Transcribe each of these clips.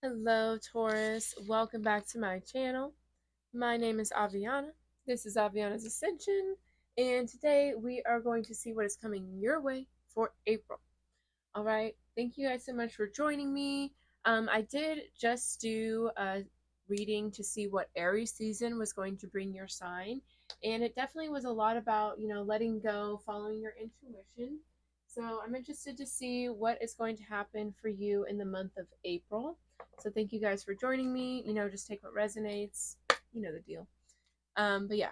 Hello, Taurus. Welcome back to my channel. My name is Aviana. This is Aviana's Ascension, and today we are going to see what is coming your way for April. All right. Thank you guys so much for joining me. I did just do a reading to see what Aries season was going to bring your sign, and it definitely was a lot about, letting go, following your intuition. So I'm interested to see what is going to happen for you in the month of April. So thank you guys for joining me. Just take what resonates. You know the deal. But yeah,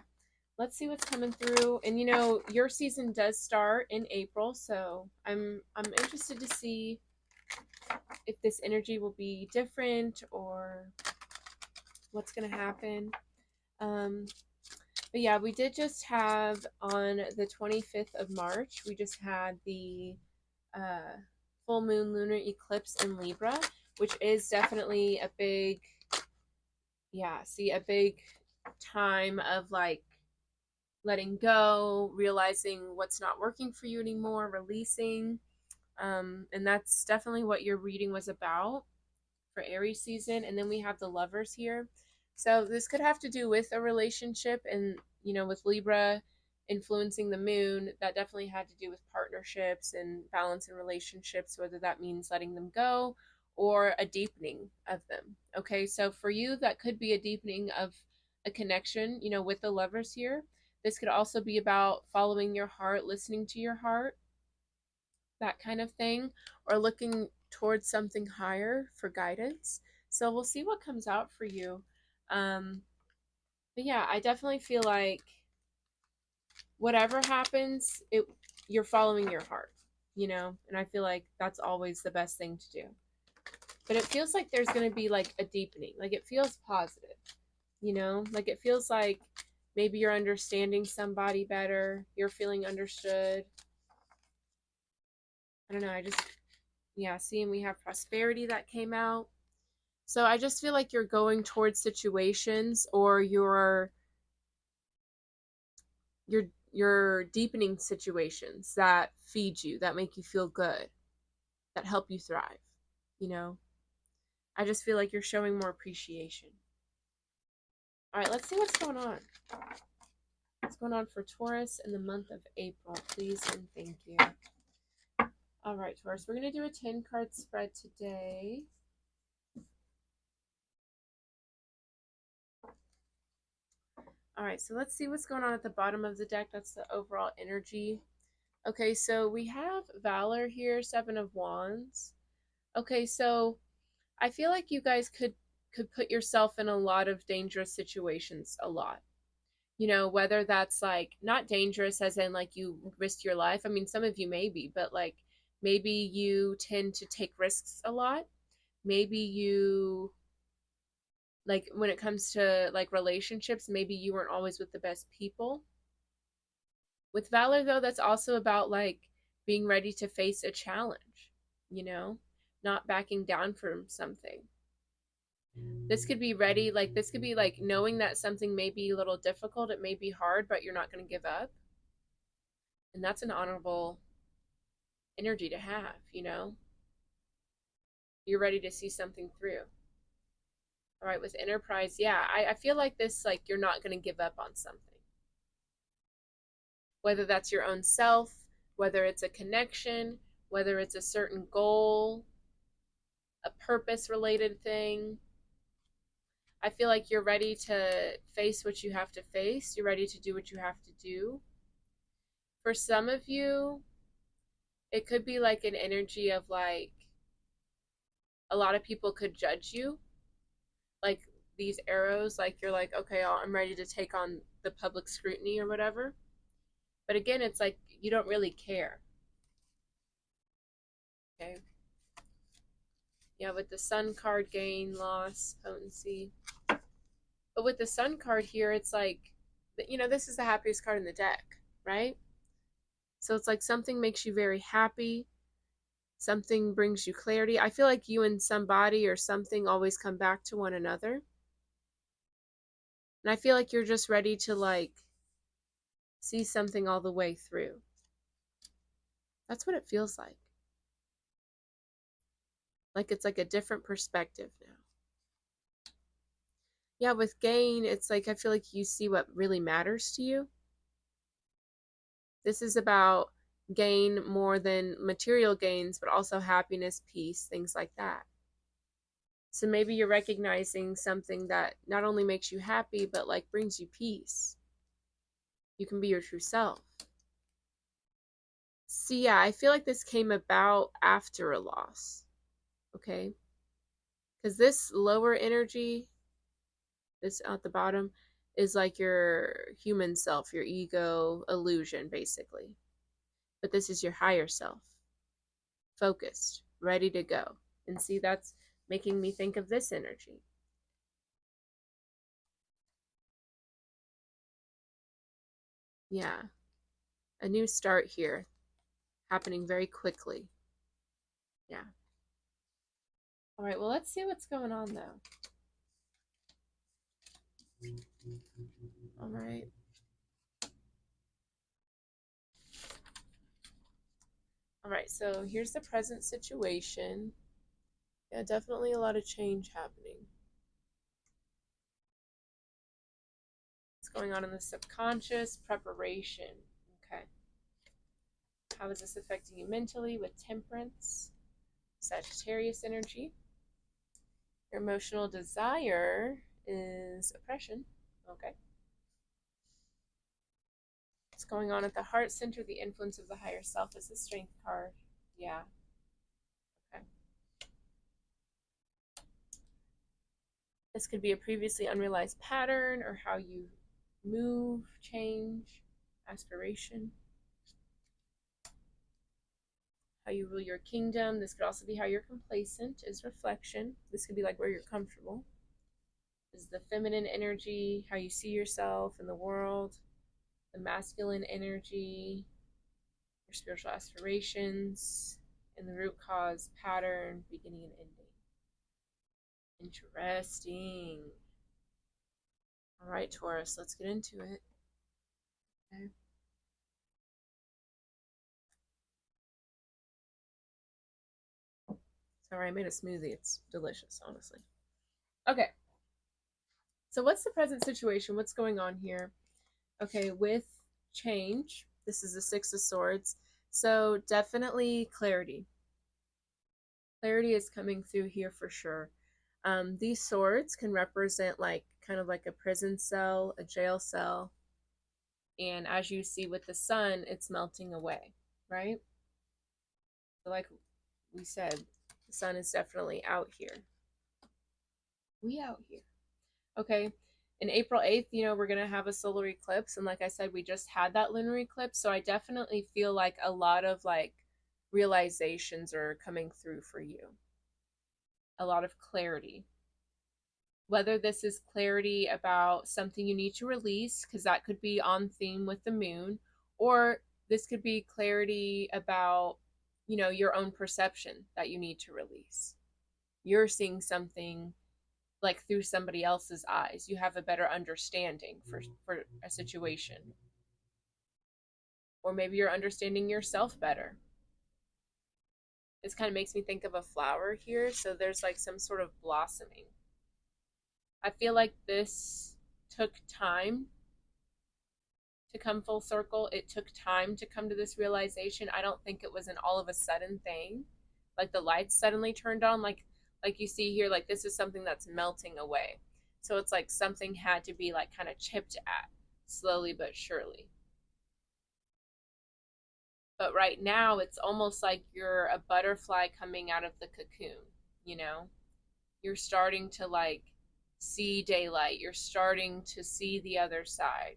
let's see what's coming through. And your season does start in April, so I'm interested to see if this energy will be different or what's gonna happen. Um, but yeah, we did just have on the 25th of March, we just had the uh, full moon lunar eclipse in Libra, which is definitely a big, a big time of like letting go, realizing what's not working for you anymore, releasing. And that's definitely what your reading was about for Aries season. And then we have the lovers here. So this could have to do with a relationship, and with Libra influencing the moon, that definitely had to do with partnerships and balance in relationships, whether that means letting them go or a deepening of them. Okay, so for you, that could be a deepening of a connection, with the lovers here. This could also be about following your heart, listening to your heart, that kind of thing, or looking towards something higher for guidance. So we'll see what comes out for you. Um, but yeah, I definitely feel like whatever happens, you're following your heart, and I feel like that's always the best thing to do. But it feels like there's going to be like a deepening. Like it feels positive, like it feels like maybe you're understanding somebody better, you're feeling understood. I don't know, seeing we have prosperity that came out. So I just feel like you're going towards situations, or you're deepening situations that feed you, that make you feel good, that help you thrive, you know. I just feel like you're showing more appreciation. All right, let's see what's going on. What's going on for Taurus in the month of April, please and thank you. All right, Taurus, we're going to do a 10 card spread today. All right, so let's see what's going on at the bottom of the deck. That's the overall energy. Okay, so we have Valor here, Seven of Wands. Okay, so I feel like you guys could put yourself in a lot of dangerous situations a lot. Whether that's like not dangerous as in like you risk your life. I mean, some of you maybe, but like maybe you tend to take risks a lot. Maybe you, like when it comes to like relationships, maybe you weren't always with the best people. With Valor though, that's also about like being ready to face a challenge, you know, not backing down from something. This could be ready, like this could be like knowing that something may be a little difficult, it may be hard, but you're not going to give up. And that's an honorable energy to have. You're ready to see something through. All right, with Enterprise, yeah, I feel like this, like you're not going to give up on something. Whether that's your own self, whether it's a connection, whether it's a certain goal, a purpose related thing. I feel like you're ready to face what you have to face. You're ready to do what you have to do. For some of you, it could be like an energy of like a lot of people could judge you. Like these arrows, like you're like, okay, I'm ready to take on the public scrutiny or whatever. But again, it's like you don't really care. Okay. Yeah, with the Sun card, gain, loss, potency. But with the Sun card here, it's like, this is the happiest card in the deck, right? So it's like something makes you very happy. Something brings you clarity. I feel like you and somebody or something always come back to one another. And I feel like you're just ready to like see something all the way through. That's what it feels like. Like it's like a different perspective now. Yeah, with gain, it's like I feel like you see what really matters to you. This is about gain more than material gains, but also happiness, peace, things like that. So maybe you're recognizing something that not only makes you happy, but like brings you peace. You can be your true self. See, yeah, I feel like this came about after a loss, okay? Because this lower energy, this at the bottom, is like your human self, your ego illusion, basically. But this is your higher self, focused, ready to go. And see, that's making me think of this energy. Yeah, a new start here, happening very quickly. Yeah. All right, well, let's see what's going on, though. All right. All right, so here's the present situation. Yeah, definitely a lot of change happening. What's going on in the subconscious? Preparation. Okay. How is this affecting you mentally with temperance? Sagittarius energy. Your emotional desire is oppression. Okay. What's going on at the heart center? The influence of the higher self is the strength card. Yeah. Okay. This could be a previously unrealized pattern or how you move, change, aspiration, how you rule your kingdom. This could also be how you're complacent, is reflection. This could be like where you're comfortable. This is the feminine energy, how you see yourself in the world, the masculine energy, your spiritual aspirations, and the root cause, pattern, beginning and ending. Interesting. All right, Taurus, let's get into it. Okay. Sorry, I made a smoothie. It's delicious, honestly. Okay, so what's the present situation? What's going on here? Okay, with change, this is the Six of Swords. So definitely clarity. Clarity is coming through here for sure. These swords can represent like kind of like a prison cell, a jail cell. And as you see with the sun, it's melting away, right? So like we said, the sun is definitely out here. We out here. Okay. In April 8th, we're going to have a solar eclipse. And like I said, we just had that lunar eclipse. So I definitely feel like a lot of like realizations are coming through for you, a lot of clarity. Whether this is clarity about something you need to release, because that could be on theme with the moon, or this could be clarity about, your own perception that you need to release. You're seeing something like through somebody else's eyes. You have a better understanding for a situation. Or maybe you're understanding yourself better. This kind of makes me think of a flower here. So there's like some sort of blossoming. I feel like this took time to come full circle. It took time to come to this realization. I don't think it was an all of a sudden thing. Like the lights suddenly turned on, like you see here, like this is something that's melting away. So it's like something had to be like kind of chipped at slowly but surely. But right now it's almost like you're a butterfly coming out of the cocoon, you know? You're starting to like see daylight. You're starting to see the other side,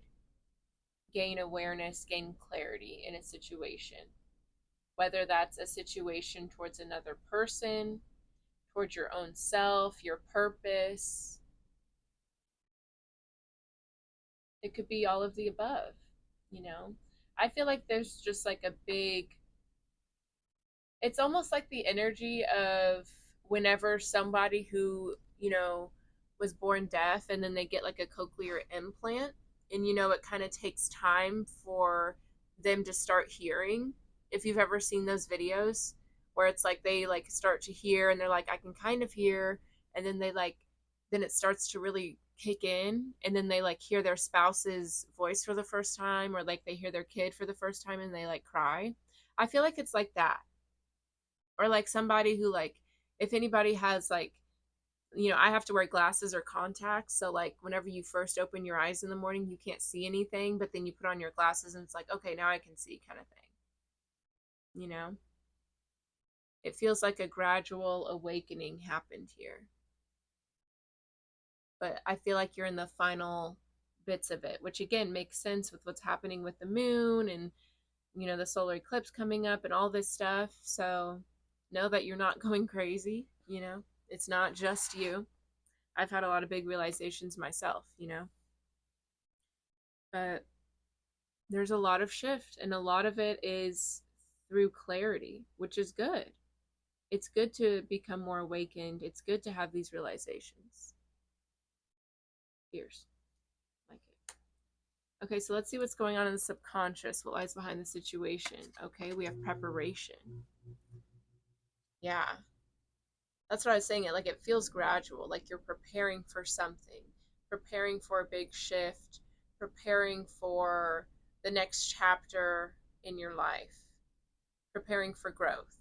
gain awareness, gain clarity in a situation. Whether that's a situation towards another person, towards your own self, your purpose. It could be all of the above, you know? I feel like there's just like a big, it's almost like the energy of whenever somebody who, was born deaf and then they get like a cochlear implant, and it kind of takes time for them to start hearing. If you've ever seen those videos where it's like they like start to hear and they're like, I can kind of hear, and then they like, then it starts to really kick in, and then they like hear their spouse's voice for the first time, or like they hear their kid for the first time and they like cry. I feel like it's like that. Or like somebody who like, if anybody has like, I have to wear glasses or contacts, so like whenever you first open your eyes in the morning you can't see anything, but then you put on your glasses and it's like, okay, now I can see, kind of thing. you know it feels like a gradual awakening happened here, but I feel like you're in the final bits of it, which again makes sense with what's happening with the moon and the solar eclipse coming up and all this stuff. So know that you're not going crazy. It's not just you. I've had a lot of big realizations myself, but there's a lot of shift, and a lot of it is through clarity, which is good. It's good to become more awakened. It's good to have these realizations. Fierce. Like it. Okay, so let's see what's going on in the subconscious, what lies behind the situation. Okay, we have preparation. Yeah, that's what I was saying. It feels gradual, like you're preparing for something, preparing for a big shift, preparing for the next chapter in your life, preparing for growth.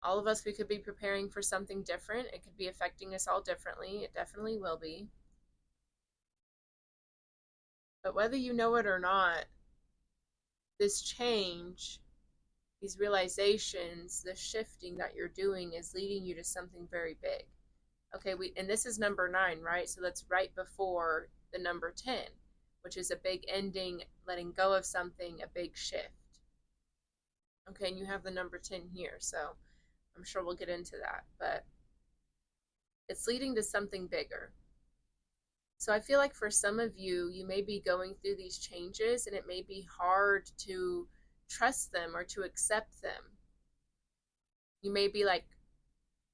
All of us, we could be preparing for something different. It could be affecting us all differently. It definitely will be. But whether you know it or not, this change, these realizations, the shifting that you're doing is leading you to something very big. Okay, and this is number 9, right? So that's right before the number 10, which is a big ending, letting go of something, a big shift. Okay, and you have the number 10 here, so I'm sure we'll get into that, but it's leading to something bigger. So I feel like for some of you, you may be going through these changes and it may be hard to trust them or to accept them. You may be like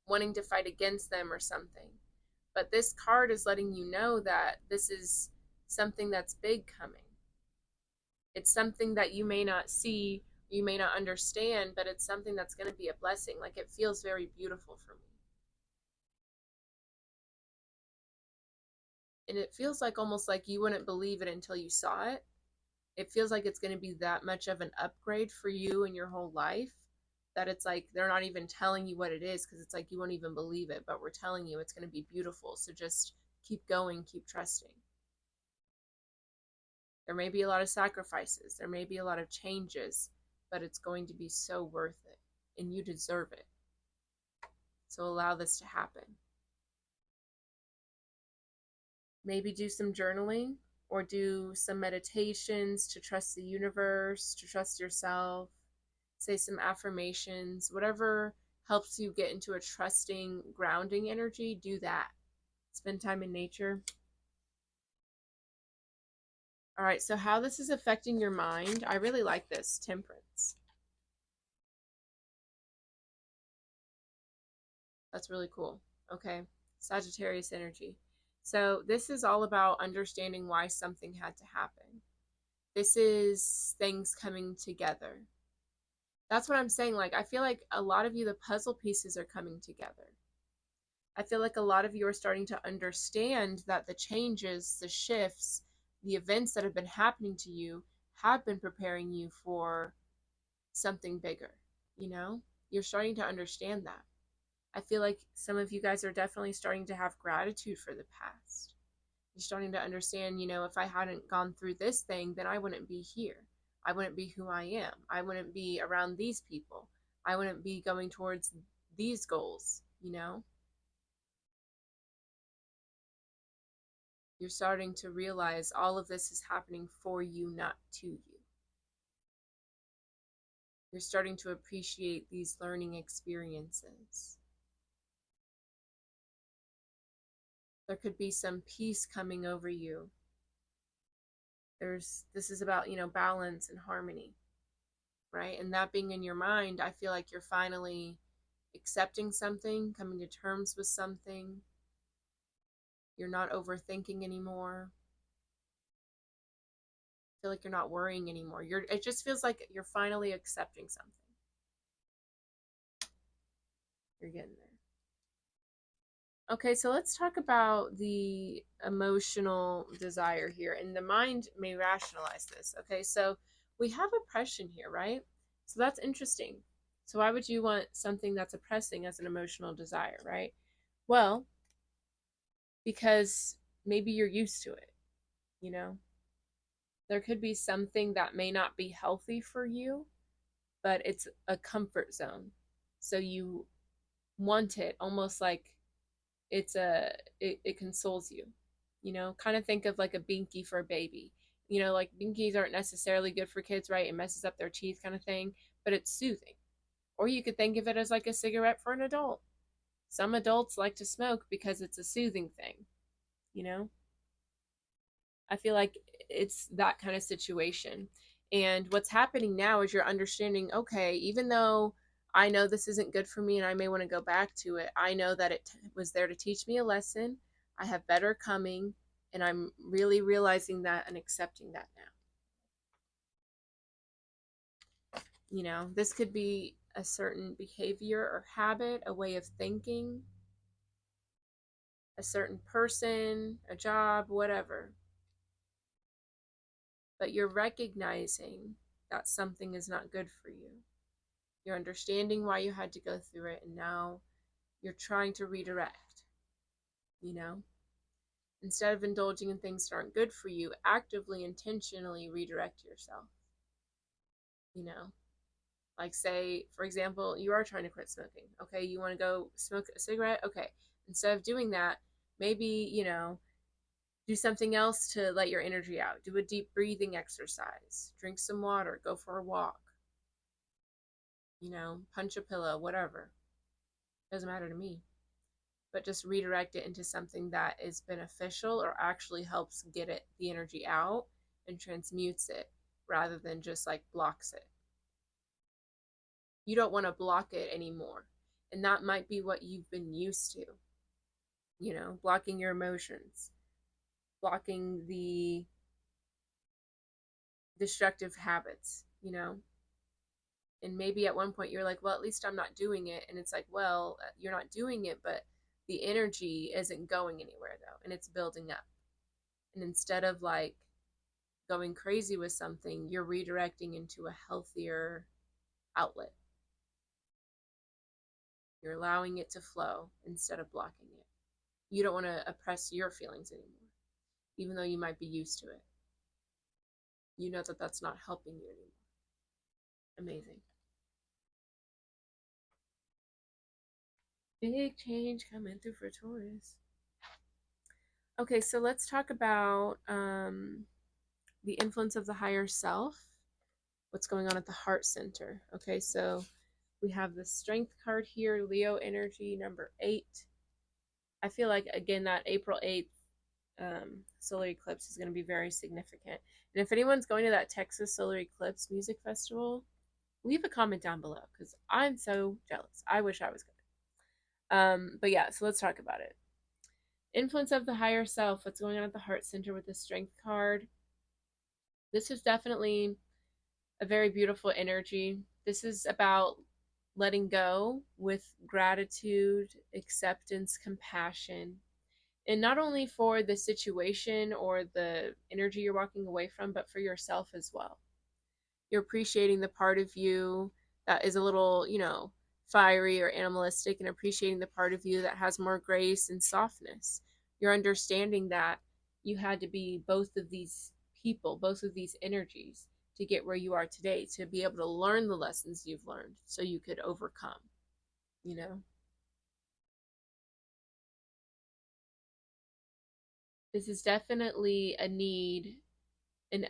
wanting to fight against them or something. But this card is letting you know that this is something that's big coming. It's something that you may not see, you may not understand, but it's something that's going to be a blessing. Like, it feels very beautiful for me. And it feels like almost like you wouldn't believe it until you saw it. It feels like it's going to be that much of an upgrade for you in your whole life that it's like they're not even telling you what it is, because it's like you won't even believe it, but we're telling you it's going to be beautiful. So just keep going, keep trusting. There may be a lot of sacrifices, there may be a lot of changes, but it's going to be so worth it, and you deserve it. So allow this to happen. Maybe do some journaling or do some meditations to trust the universe, to trust yourself. Say some affirmations, whatever helps you get into a trusting, grounding energy, do that. Spend time in nature. All right, so how this is affecting your mind, I really like this, Temperance. That's really cool. Okay, Sagittarius energy. So this is all about understanding why something had to happen. This is things coming together. That's what I'm saying. Like, I feel like a lot of you, the puzzle pieces are coming together. I feel like a lot of you are starting to understand that the changes, the shifts, the events that have been happening to you have been preparing you for something bigger. You're starting to understand that. I feel like some of you guys are definitely starting to have gratitude for the past. You're starting to understand, if I hadn't gone through this thing, then I wouldn't be here. I wouldn't be who I am. I wouldn't be around these people. I wouldn't be going towards these goals. You're starting to realize all of this is happening for you, not to you. You're starting to appreciate these learning experiences. There could be some peace coming over you. This is about, balance and harmony, right? And that being in your mind, I feel like you're finally accepting something, coming to terms with something. You're not overthinking anymore. I feel like you're not worrying anymore. It just feels like you're finally accepting something. You're getting there. Okay, so let's talk about the emotional desire here, and the mind may rationalize this. Okay, so we have oppression here, right? So that's interesting. So why would you want something that's oppressing as an emotional desire, right? Well, because maybe you're used to it, you know? There could be something that may not be healthy for you, but it's a comfort zone. So you want it almost like it consoles you. Kind of think of like a binky for a baby. Like binkies aren't necessarily good for kids, right? It messes up their teeth kind of thing, but it's soothing. Or you could think of it as like a cigarette for an adult. Some adults like to smoke because it's a soothing thing, you know? I feel like it's that kind of situation. And what's happening now is you're understanding, okay, even though I know this isn't good for me and I may want to go back to it, I know that it was there to teach me a lesson. I have better coming, and I'm really realizing that and accepting that now. This could be a certain behavior or habit, a way of thinking, a certain person, a job, whatever. But you're recognizing that something is not good for you. You're understanding why you had to go through it, and now you're trying to redirect, you know? Instead of indulging in things that aren't good for you, actively, intentionally redirect yourself, you know? Like, say, for example, you are trying to quit smoking. Okay, you want to go smoke a cigarette? Okay, instead of doing that, maybe, do something else to let your energy out. Do a deep breathing exercise, drink some water, go for a walk, punch a pillow, whatever. Doesn't matter to me. But just redirect it into something that is beneficial or actually helps get the energy out and transmutes it rather than just like blocks it. You don't want to block it anymore. And that might be what you've been used to, blocking your emotions, blocking the destructive habits, And maybe at one point you're like, well, at least I'm not doing it. And it's like, well, you're not doing it, but the energy isn't going anywhere though, and it's building up. And instead of like going crazy with something, you're redirecting into a healthier outlet. You're allowing it to flow instead of blocking it. You don't want to oppress your feelings anymore, even though you might be used to it. You know that that's not helping you anymore. Amazing. Big change coming through for Taurus. Okay, so let's talk about the influence of the higher self, what's going on at the heart center. Okay, so we have the strength card here, Leo energy, number 8. I feel like, again, that April 8th solar eclipse is going to be very significant. And if anyone's going to that Texas solar eclipse music festival, leave a comment down below because I'm so jealous. I wish I was going. But yeah, so let's talk about it. Influence of the higher self, what's going on at the heart center with the strength card. This is definitely a very beautiful energy. This is about letting go with gratitude, acceptance, compassion, and not only for the situation or the energy you're walking away from, but for yourself as well. You're appreciating the part of you that is a little, fiery or animalistic, and appreciating the part of you that has more grace and softness. You're understanding that you had to be both of these people, both of these energies to get where you are today, to be able to learn the lessons you've learned so you could overcome, you know? This is definitely a need, an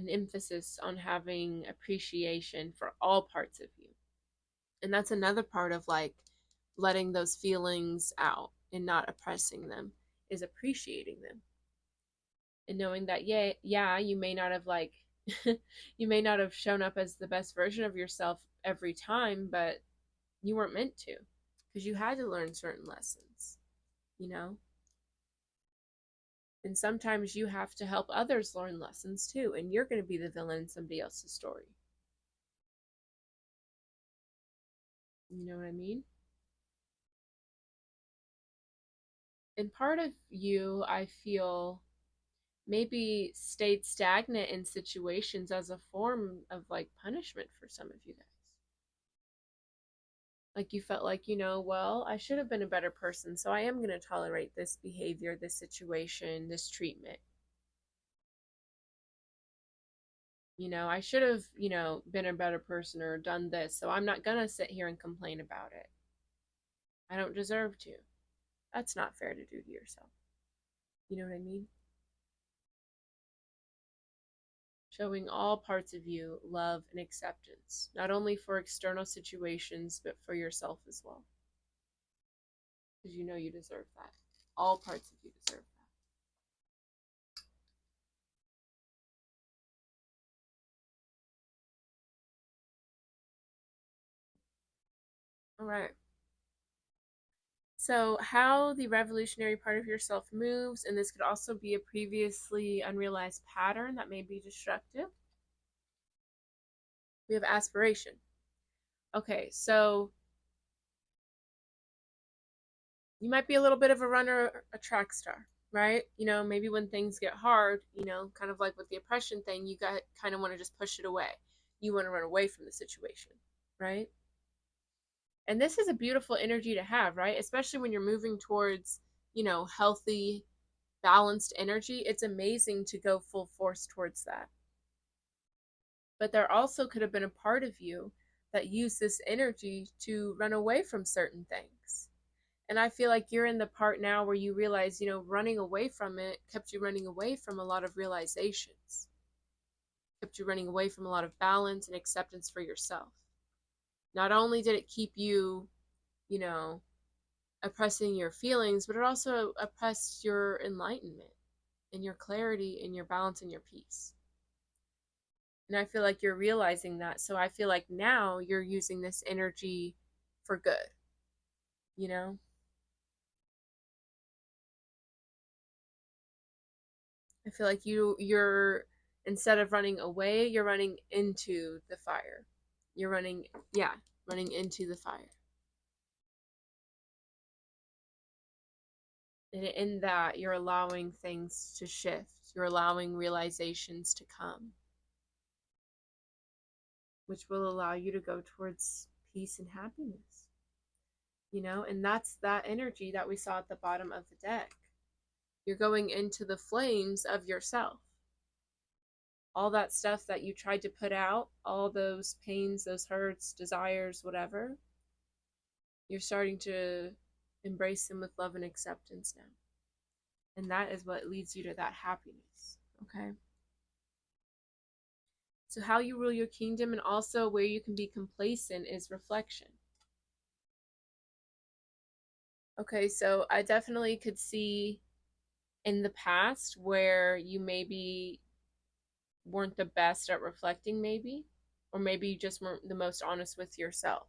emphasis on having appreciation for all parts of you. And that's another part of like letting those feelings out and not oppressing them, is appreciating them and knowing that, yeah, you may not have like you may not have shown up as the best version of yourself every time, but you weren't meant to, because you had to learn certain lessons, you know and sometimes you have to help others learn lessons too, and you're going to be the villain in somebody else's story. You know what I mean? And part of you, I feel, maybe stayed stagnant in situations as a form of like punishment for some of you guys. Like you felt like, well, I should have been a better person, so I am going to tolerate this behavior, this situation, this treatment. I should have, been a better person or done this, so I'm not going to sit here and complain about it. I don't deserve to. That's not fair to do to yourself. You know what I mean? Showing all parts of you love and acceptance, not only for external situations, but for yourself as well. Because you deserve that. All parts of you deserve that. All right. So, how the revolutionary part of yourself moves, and this could also be a previously unrealized pattern that may be destructive. We have aspiration. Okay, so you might be a little bit of a runner, a track star, right? Maybe when things get hard, kind of like with the oppression thing, you got kind of want to just push it away. You want to run away from the situation, right? And this is a beautiful energy to have, right? Especially when you're moving towards, healthy, balanced energy. It's amazing to go full force towards that. But there also could have been a part of you that used this energy to run away from certain things. And I feel like you're in the part now where you realize, running away from it kept you running away from a lot of realizations, kept you running away from a lot of balance and acceptance for yourself. Not only did it keep you, you know, oppressing your feelings, but it also oppressed your enlightenment and your clarity and your balance and your peace. And I feel like you're realizing that. So I feel like now you're using this energy for good, you know? I feel like you're instead of running away, you're running into the fire. You're running, yeah, running into the fire. And in that, you're allowing things to shift. You're allowing realizations to come, which will allow you to go towards peace and happiness. And that's that energy that we saw at the bottom of the deck. You're going into the flames of yourself. All that stuff that you tried to put out, all those pains, those hurts, desires, whatever, you're starting to embrace them with love and acceptance now. And that is what leads you to that happiness. Okay. So, how you rule your kingdom and also where you can be complacent is reflection. Okay, so I definitely could see in the past where you maybe weren't the best at reflecting, maybe, or maybe you just weren't the most honest with yourself.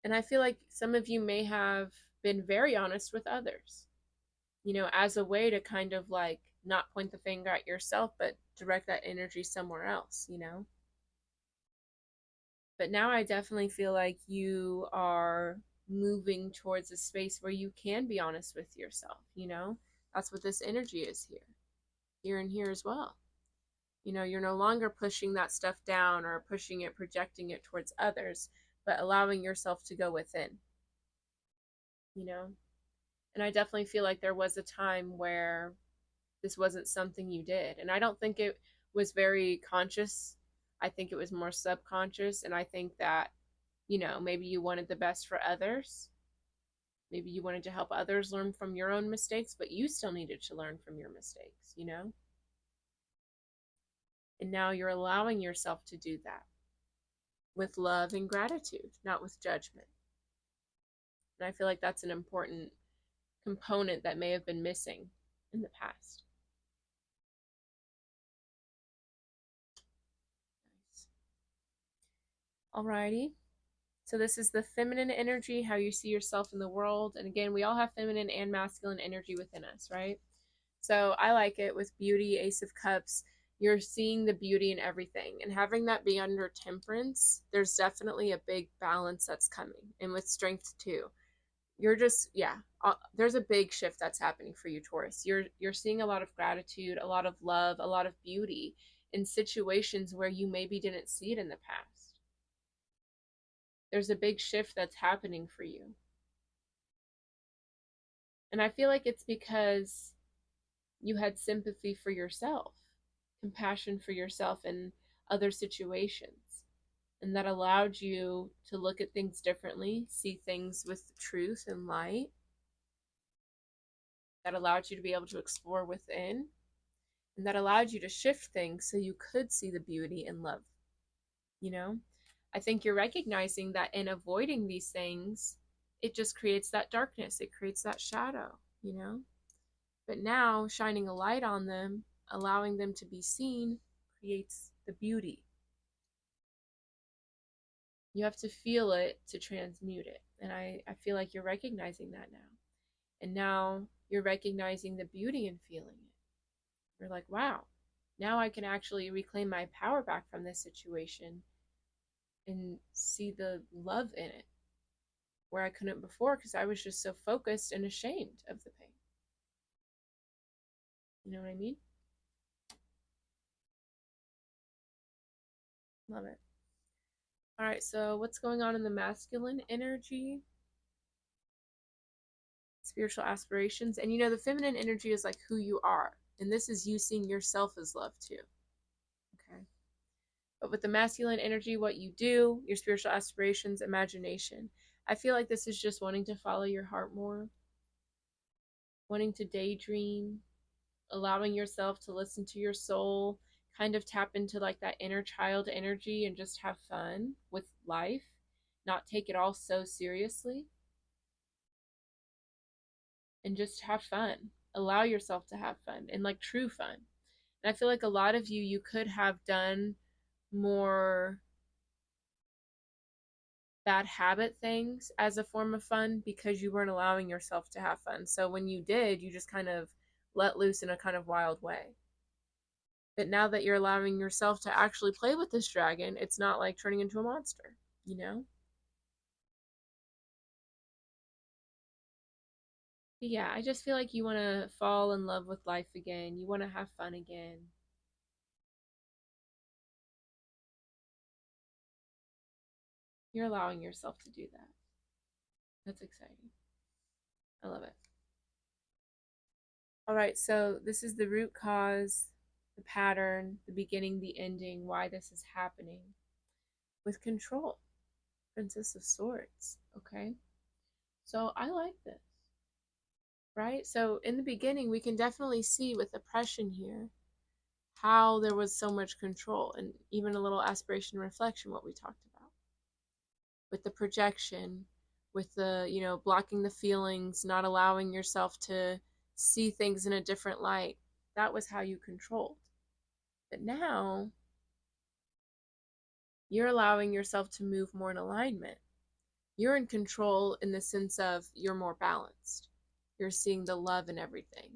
And I feel like some of you may have been very honest with others, as a way to kind of like not point the finger at yourself, but direct that energy somewhere else. But now I definitely feel like you are moving towards a space where you can be honest with yourself. That's what this energy is here and here as well. You're no longer pushing that stuff down or pushing it, projecting it towards others, but allowing yourself to go within, you know? And I definitely feel like there was a time where this wasn't something you did. And I don't think it was very conscious. I think it was more subconscious. And I think that, maybe you wanted the best for others. Maybe you wanted to help others learn from your own mistakes, but you still needed to learn from your mistakes. And now you're allowing yourself to do that with love and gratitude, not with judgment. And I feel like that's an important component that may have been missing in the past. Nice. Alrighty. So this is the feminine energy, how you see yourself in the world. And again, we all have feminine and masculine energy within us, right? So I like it with beauty, Ace of Cups. You're seeing the beauty in everything. And having that be under temperance, there's definitely a big balance that's coming. And with strength too. You're just, yeah, there's a big shift that's happening for you, Taurus. You're seeing a lot of gratitude, a lot of love, a lot of beauty in situations where you maybe didn't see it in the past. There's a big shift that's happening for you. And I feel like it's because you had sympathy for yourself, compassion for yourself in other situations. And that allowed you to look at things differently, see things with truth and light. That allowed you to be able to explore within. And that allowed you to shift things so you could see the beauty and love. You know, I think you're recognizing that in avoiding these things, it just creates that darkness, it creates that shadow, you know. But now shining a light on them, allowing them to be seen, creates the beauty. You have to feel it to transmute it. And I feel like you're recognizing that now. And now you're recognizing the beauty in feeling it. You're like, wow, now I can actually reclaim my power back from this situation and see the love in it where I couldn't before because I was just so focused and ashamed of the pain. You know what I mean? Love it. All right, so what's going on in the masculine energy? Spiritual aspirations. And you know, the feminine energy is like who you are. And this is you seeing yourself as love too. Okay. But with the masculine energy, what you do, your spiritual aspirations, imagination. I feel like this is just wanting to follow your heart more, wanting to daydream, allowing yourself to listen to your soul, kind of tap into like that inner child energy and just have fun with life, not take it all so seriously, and just have fun. Allow yourself to have fun and like true fun. And I feel like a lot of you could have done more bad habit things as a form of fun because you weren't allowing yourself to have fun. So when you did, you just kind of let loose in a kind of wild way. But now that you're allowing yourself to actually play with this dragon, it's not like turning into a monster, you know? But yeah, I just feel like you want to fall in love with life again. You want to have fun again. You're allowing yourself to do that. That's exciting. I love it. All right, so this is the root cause, the pattern, the beginning, the ending, why this is happening with control. Princess of Swords. Okay, so I like this, right? So in the beginning, we can definitely see with oppression here how there was so much control and even a little aspiration and reflection, what we talked about with the projection, with the, you know, blocking the feelings, not allowing yourself to see things in a different light. That was how you controlled. But now you're allowing yourself to move more in alignment. You're in control in the sense of you're more balanced. You're seeing the love in everything.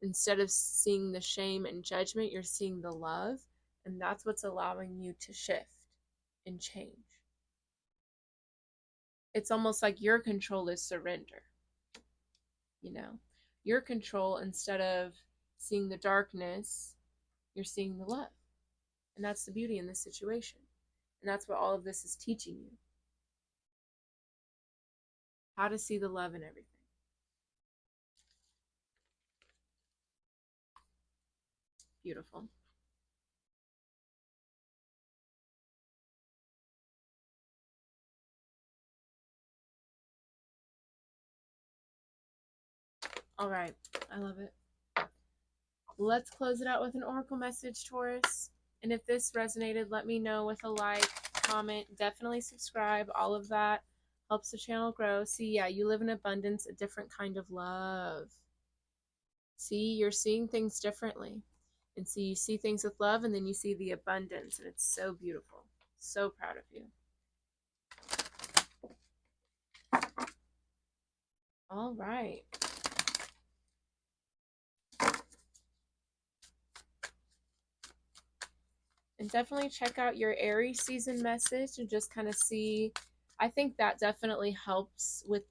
Instead of seeing the shame and judgment, you're seeing the love. And that's what's allowing you to shift and change. It's almost like your control is surrender, you know? Your control, instead of seeing the darkness, you're seeing the love. And that's the beauty in this situation. And that's what all of this is teaching you, how to see the love in everything. Beautiful. All right. I love it. Let's close it out with an oracle message, Taurus. And if this resonated, let me know with a like, comment, definitely subscribe. All of that helps the channel grow. See, yeah, you live in abundance, a different kind of love. See, you're seeing things differently. And see, you see things with love, and then you see the abundance, and it's so beautiful. So proud of you. All right. And definitely check out your Aries season message and just kind of see. I think that definitely helps with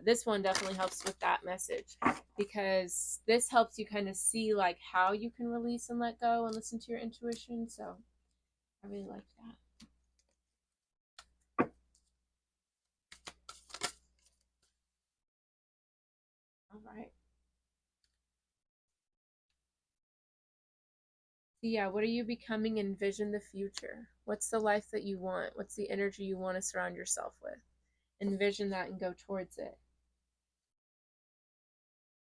this one definitely helps with that message, because this helps you kind of see like how you can release and let go and listen to your intuition. So I really like that. All right. So yeah, what are you becoming? Envision the future. What's the life that you want? What's the energy you want to surround yourself with? Envision that and go towards it.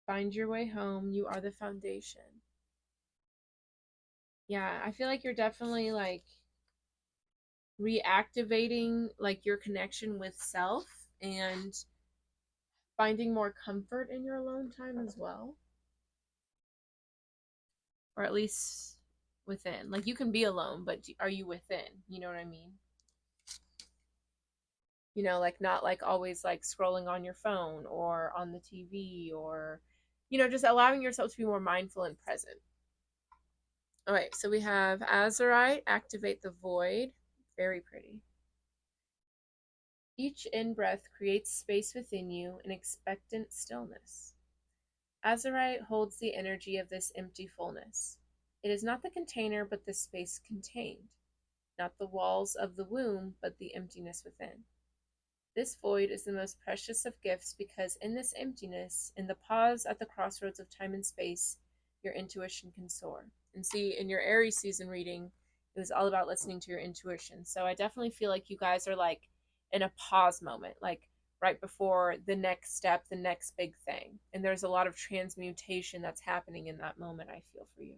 Find your way home. You are the foundation. Yeah, I feel like you're definitely like reactivating like your connection with self and finding more comfort in your alone time as well, or at least within. Like you can be alone, but are you within? You know what I mean? You know, like not like always like scrolling on your phone or on the TV, or just allowing yourself to be more mindful and present. All right, so we have Azurite, activate the void. Very pretty. Each in-breath creates space within you in expectant stillness. Azurite holds the energy of this empty fullness. It is not the container, but the space contained, not the walls of the womb, but the emptiness within. This void is the most precious of gifts because in this emptiness, in the pause at the crossroads of time and space, your intuition can soar. And see, in your Aries season reading, it was all about listening to your intuition. So I definitely feel like you guys are like in a pause moment, like right before the next step, the next big thing. And there's a lot of transmutation that's happening in that moment, I feel, for you.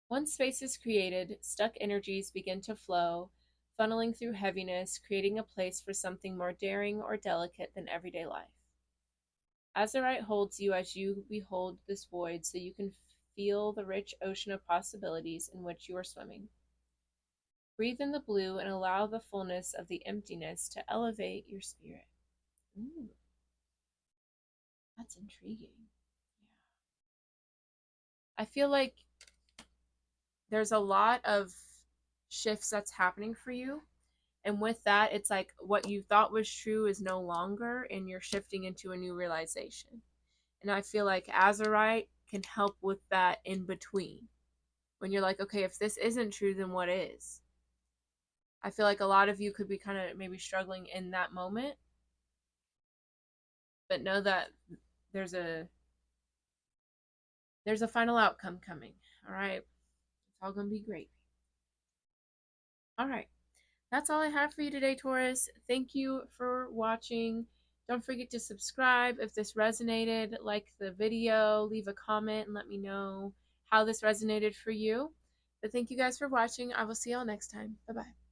Once space is created, stuck energies begin to flow, funneling through heaviness, creating a place for something more daring or delicate than everyday life. Azurite holds you as you behold this void so you can feel the rich ocean of possibilities in which you are swimming. Breathe in the blue and allow the fullness of the emptiness to elevate your spirit. Ooh, that's intriguing. Yeah. I feel like there's a lot of shifts that's happening for you. And with that, it's like what you thought was true is no longer, and you're shifting into a new realization. And I feel like Azurite can help with that in between. When you're like, okay, if this isn't true, then what is? I feel like a lot of you could be kind of maybe struggling in that moment, but know that there's a there's a final outcome coming. All right. It's all going to be great. All right. That's all I have for you today, Taurus. Thank you for watching. Don't forget to subscribe if this resonated. Like the video, leave a comment, and let me know how this resonated for you. But thank you guys for watching. I will see y'all next time. Bye-bye.